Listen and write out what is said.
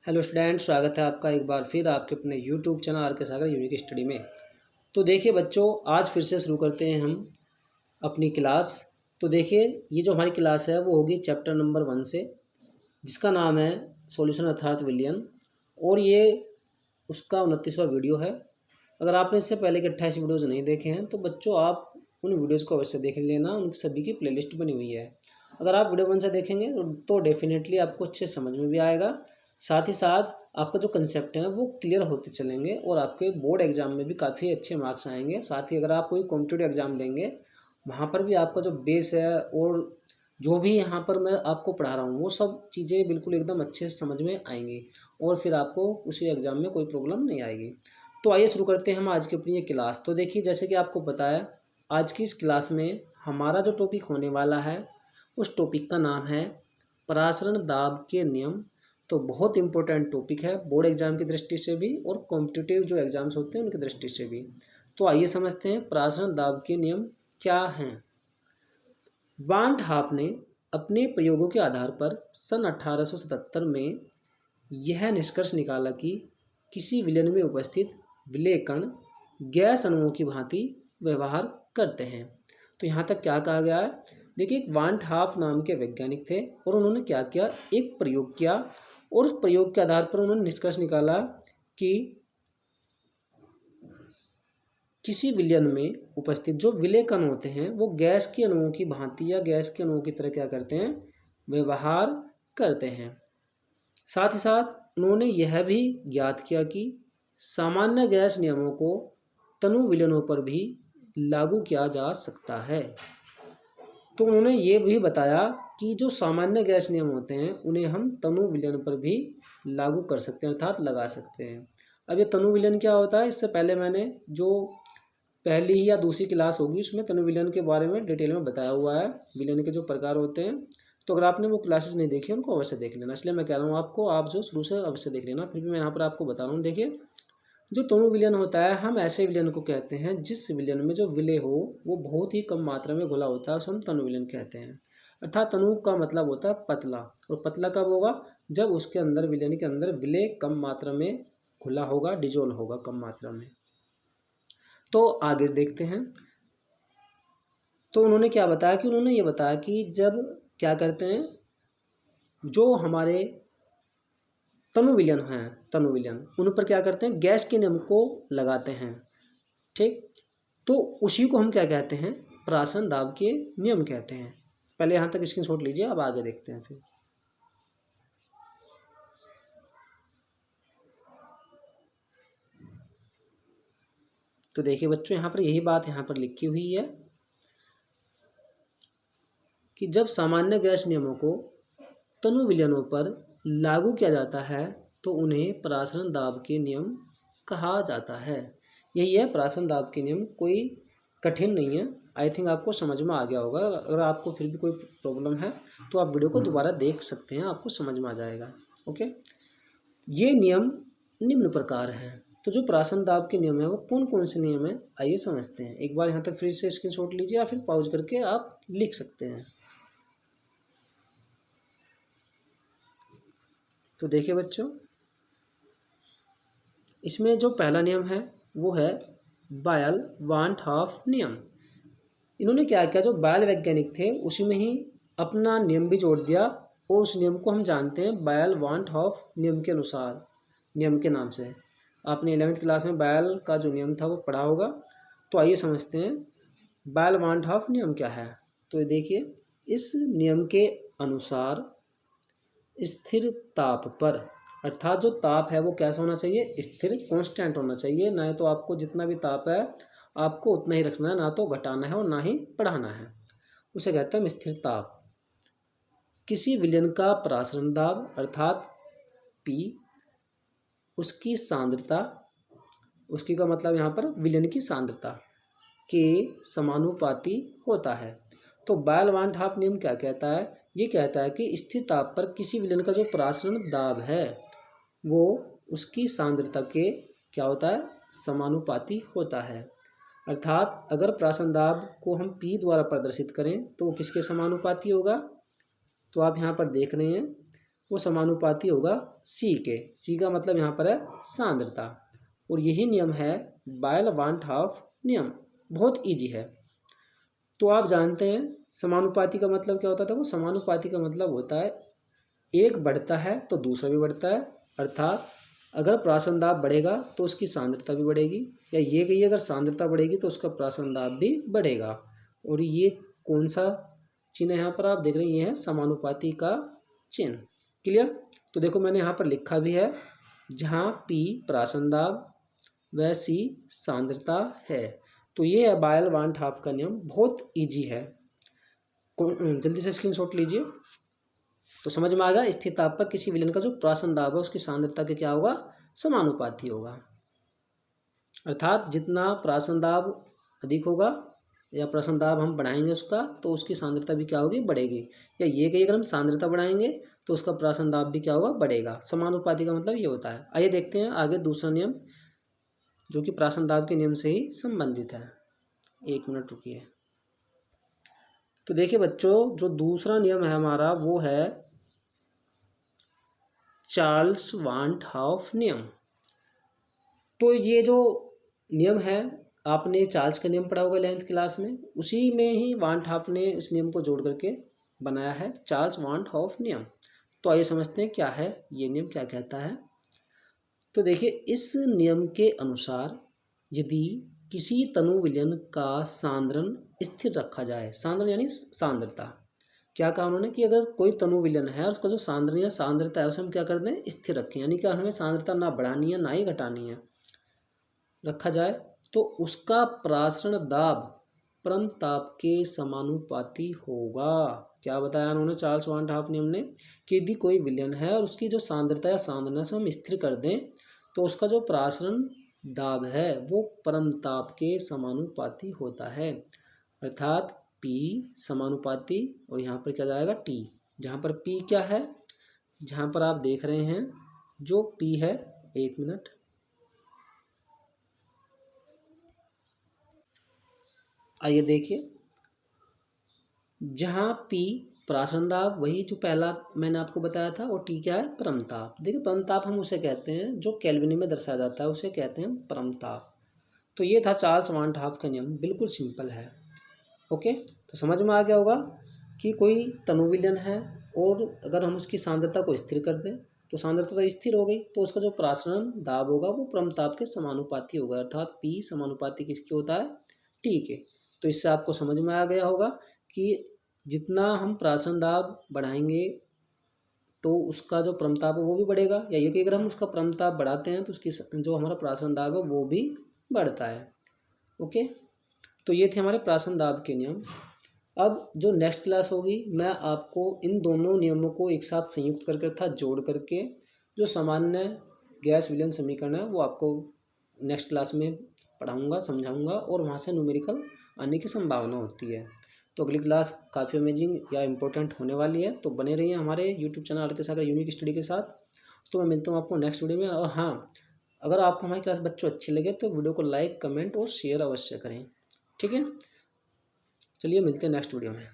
Hello student, स्वागत है आपका एक बार फिर आपके अपने यूट्यूब चैनल आर के सागर यूनिक स्टडी में। तो देखिए बच्चों, आज फिर से शुरू करते हैं हम अपनी क्लास। तो देखिए, ये जो हमारी क्लास है वो होगी चैप्टर नंबर 1 से, जिसका नाम है सॉल्यूशन अर्थात विलयन। और ये उसका 29वां वीडियो है। अगर आपने इससे पहले के 28 वीडियोज़ नहीं देखे हैं तो बच्चों आप उन वीडियोज़ को अवश्य देख लेना, उनकी सभी की प्लेलिस्ट बनी हुई है। अगर आप वीडियो 1 से देखेंगे तो डेफिनेटली आपको अच्छे समझ में भी आएगा। साथ ही साथ आपका जो कंसेप्ट है वो क्लियर होते चलेंगे और आपके बोर्ड एग्जाम में भी काफ़ी अच्छे मार्क्स आएंगे। साथ ही अगर आप कोई कॉम्पिटिटिव एग्जाम देंगे, वहाँ पर भी आपका जो बेस है और जो भी यहाँ पर मैं आपको पढ़ा रहा हूँ वो सब चीज़ें बिल्कुल एकदम अच्छे से समझ में आएंगी और फिर आपको उसी एग्ज़ाम में कोई प्रॉब्लम नहीं आएगी। तो आइए शुरू करते हैं हम आज की अपनी ये क्लास। तो देखिए, जैसे कि आपको पता है, आज की इस क्लास में हमारा जो टॉपिक होने वाला है उस टॉपिक का नाम है परासरण दाब के नियम। तो बहुत इंपॉर्टेंट टॉपिक है बोर्ड एग्जाम की दृष्टि से भी और कॉम्पिटिटिव जो एग्जाम्स होते हैं उनकी दृष्टि से भी। तो आइए समझते हैं परासरण दाब के नियम क्या हैं। वान ड't हॉफ ने अपने प्रयोगों के आधार पर सन 1877 में यह निष्कर्ष निकाला कि किसी विलयन में उपस्थित विलेय कण गैस अणुओं की भांति व्यवहार करते हैं। तो यहाँ तक क्या कहा गया है? देखिए, एक वान ड't हॉफ नाम के वैज्ञानिक थे और उन्होंने क्या किया, एक प्रयोग किया और उस प्रयोग के आधार पर उन्होंने निष्कर्ष निकाला कि किसी विलयन में उपस्थित जो विलेय कण होते हैं वो गैस के अणुओं की भांति या गैस के अणुओं की तरह क्या करते हैं, व्यवहार करते हैं। साथ ही साथ उन्होंने यह भी ज्ञात किया कि सामान्य गैस नियमों को तनु विलयनों पर भी लागू किया जा सकता है। तो उन्होंने ये भी बताया कि जो सामान्य गैस नियम होते हैं उन्हें हम तनु विलयन पर भी लागू कर सकते हैं, अर्थात लगा सकते हैं। अब ये तनु विलयन क्या होता है, इससे पहले मैंने जो पहली ही या दूसरी क्लास होगी उसमें तनु विलयन के बारे में डिटेल में बताया हुआ है, विलयन के जो प्रकार होते हैं। तो अगर आपने वो क्लासेस नहीं देखी उनको अवश्य देख लेना, इसलिए मैं कह रहा हूँ आपको, आप जो शुरू से अवश्य देख लेना। फिर भी मैं यहाँ पर आपको बता रहा हूँ। देखिए, जो तनु विलयन होता है, हम ऐसे विलयन को कहते हैं जिस विलयन में जो विलेय हो वो बहुत ही कम मात्रा में घुला होता है, उसे हम तनु विलयन कहते हैं। अर्थात तनु का मतलब होता है पतला, और पतला कब होगा, जब उसके अंदर विलयन के अंदर विलेय कम मात्रा में घुला होगा, डिजोल्व होगा कम मात्रा में। तो आगे देखते हैं। तो उन्होंने क्या बताया कि उन्होंने ये बताया कि जब क्या करते हैं, जो हमारे तनु विलयन हैं, तनु विलयन उन पर क्या करते हैं, गैस के नियम को लगाते हैं। ठीक, तो उसी को हम क्या कहते हैं, परासरण दाब के नियम कहते हैं। पहले यहाँ तक स्क्रीनशॉट लीजिए, अब आगे देखते हैं फिर। तो देखिए बच्चों, यहाँ पर यही बात यहाँ पर लिखी हुई है कि जब सामान्य गैस नियमों को तनु विलयनों पर लागू किया जाता है तो उन्हें परासरण दाब के नियम कहा जाता है। यही है परासरण दाब के नियम, कोई कठिन नहीं है। आई थिंक आपको समझ में आ गया होगा। अगर आपको फिर भी कोई प्रॉब्लम है तो आप वीडियो को दोबारा देख सकते हैं, आपको समझ में आ जाएगा। ओके, ये नियम निम्न प्रकार हैं। तो जो परासरण दाब के नियम है वो कौन कौन से नियम है, आइए समझते हैं। एक बार यहाँ तक फिर से स्क्रीनशॉट लीजिए या फिर पॉज करके आप लिख सकते हैं। तो देखिए बच्चों, इसमें जो पहला नियम है वो है बायल वान ड't हॉफ नियम। इन्होंने क्या किया, जो बायल वैज्ञानिक थे उसी में ही अपना नियम भी जोड़ दिया और उस नियम को हम जानते हैं बायल वान ड't हॉफ नियम के अनुसार, नियम के नाम से। आपने 11वीं क्लास में बायल का जो नियम था वो पढ़ा होगा। तो आइए समझते हैं बायल वान ड't हॉफ नियम क्या है। तो देखिए, इस नियम के अनुसार स्थिर ताप पर, अर्थात जो ताप है वो कैसा होना चाहिए, स्थिर कांस्टेंट होना चाहिए। ना तो आपको जितना भी ताप है आपको उतना ही रखना है, ना तो घटाना है और ना ही बढ़ाना है, उसे कहते हैं स्थिर ताप। किसी विलयन का परासरण दाब अर्थात P, उसकी सांद्रता, उसकी का मतलब यहाँ पर विलयन की सांद्रता के समानुपाती होता है। तो बायल वान ड't हॉफ नियम क्या कहता है, ये कहता है कि स्थिर ताप पर किसी विलयन का जो परासरण दाब है वो उसकी सांद्रता के क्या होता है, समानुपाती होता है। अर्थात अगर परासरण दाब को हम P द्वारा प्रदर्शित करें तो वो किसके समानुपाती होगा। तो आप यहाँ पर देख रहे हैं, वो समानुपाती होगा सी के। सी का मतलब यहाँ पर है सांद्रता, और यही नियम है बायल वांट हाफ नियम। बहुत इजी है। तो आप जानते हैं समानुपाती का मतलब क्या होता था। वो समानुपाती का मतलब होता है एक बढ़ता है तो दूसरा भी बढ़ता है, अर्थात अगर प्राशन दाब बढ़ेगा तो उसकी सांद्रता भी बढ़ेगी, या ये कहिए अगर सांद्रता बढ़ेगी तो उसका प्राशन दाब भी बढ़ेगा। और ये कौन सा चिन्ह है यहाँ पर आप देख रहे हैं, ये है समानुपाती का चिन्ह। क्लियर। तो देखो मैंने यहाँ पर लिखा भी है, जहाँ पी प्राशन दाब व सी सांद्रता है। तो ये है बायल वांट हाफ का नियम। बहुत ईजी है, जल्दी से स्क्रीनशॉट लीजिए। तो समझ में आ गया, स्थिताप पर किसी विलयन का जो प्राशन दाब है उसकी सांद्रता के क्या होगा, समानुपाती होगा। अर्थात जितना प्राशन दाब अधिक होगा या प्राशन दाब हम बढ़ाएंगे उसका, तो उसकी सांद्रता भी क्या होगी, बढ़ेगी। या ये कहिए अगर हम सांद्रता बढ़ाएंगे तो उसका प्राशन दाब भी क्या होगा, बढ़ेगा। समानुपाती का मतलब ये होता है। आइए देखते हैं आगे दूसरा नियम, जो कि प्राशन दाब के नियम से ही संबंधित है। एक मिनट रुकिए। तो देखिए बच्चों, जो दूसरा नियम है हमारा वो है चार्ल्स वांट हाफ नियम। तो ये जो नियम है, आपने चार्ल्स का नियम पढ़ा होगा 11th क्लास में, उसी में ही वांट हाफ ने इस नियम को जोड़ करके बनाया है चार्ल्स वांट हाफ नियम। तो आइए समझते हैं क्या है ये नियम, क्या कहता है। तो देखिए इस नियम के अनुसार यदि किसी तनु विलयन का सांद्रण स्थिर रखा जाए, सांद्रण यानी सांद्रता, क्या कहा उन्होंने कि अगर कोई तनु विलयन है उसका जो सांद्रण या सांद्रता है उसे हम क्या कर दें, स्थिर रखें, यानी कि हमें सांद्रता ना बढ़ानी है ना ही घटानी है, रखा जाए, तो उसका प्रासरण दाब परम ताप के समानुपाती होगा। क्या बताया उन्होंने चार्ल्स वांट हाफ नियम ने, कि यदि कोई विलयन है और उसकी जो सांद्रता या सांद्रता से हम स्थिर कर दें तो उसका जो प्रासरण दाब है वो परम ताप के समानुपाती होता है। अर्थात P समानुपाती, और यहाँ पर क्या जाएगा T, जहाँ पर P क्या है, जहाँ पर आप देख रहे हैं जो P है, एक मिनट, आइए देखिए, जहाँ P प्राशन दाब वही जो पहला मैंने आपको बताया था, और T क्या है, परमताप। देखिए परमताप हम उसे कहते हैं जो केल्विन में दर्शाया जाता है, उसे कहते हैं परमताप। तो ये था चार्ल्स वांट हाफ का नियम, बिल्कुल सिंपल है। ओके, तो समझ में आ गया होगा कि कोई तनु विलयन है और अगर हम उसकी सांद्रता को स्थिर कर दें तो सांद्रता तो स्थिर हो गई, तो उसका जो प्रासरण दाब होगा वो परमताप के समानुपाती होगा। अर्थात P समानुपाती किसके होता है, T के। तो इससे आपको समझ में आ गया होगा कि जितना हम प्रासरण दाब बढ़ाएंगे तो उसका जो परमताप है वो भी बढ़ेगा, या ये कि अगर हम उसका परमताप बढ़ाते हैं तो उसकी जो हमारा प्रासरण दाब है वो भी बढ़ता है। ओके, तो ये थे हमारे प्रासरण दाब के नियम। अब जो नेक्स्ट क्लास होगी मैं आपको इन दोनों नियमों को एक साथ संयुक्त करके अर्थात जोड़ करके जो सामान्य गैस विलयन समीकरण है वो आपको नेक्स्ट क्लास में पढ़ाऊंगा, समझाऊंगा, और वहाँ से न्यूमेरिकल आने की संभावना होती है। तो अगली क्लास काफ़ी अमेजिंग या इम्पोर्टेंट होने वाली है, तो बने रहिए हमारे यूट्यूब चैनल के साथ, यूनिक स्टडी के साथ। तो मैं मिलता हूँ आपको नेक्स्ट वीडियो में। और हाँ, अगर आपको हमारी क्लास बच्चों अच्छी लगे तो वीडियो को लाइक, कमेंट और शेयर अवश्य करें। ठीक है, चलिए मिलते हैं नेक्स्ट वीडियो में।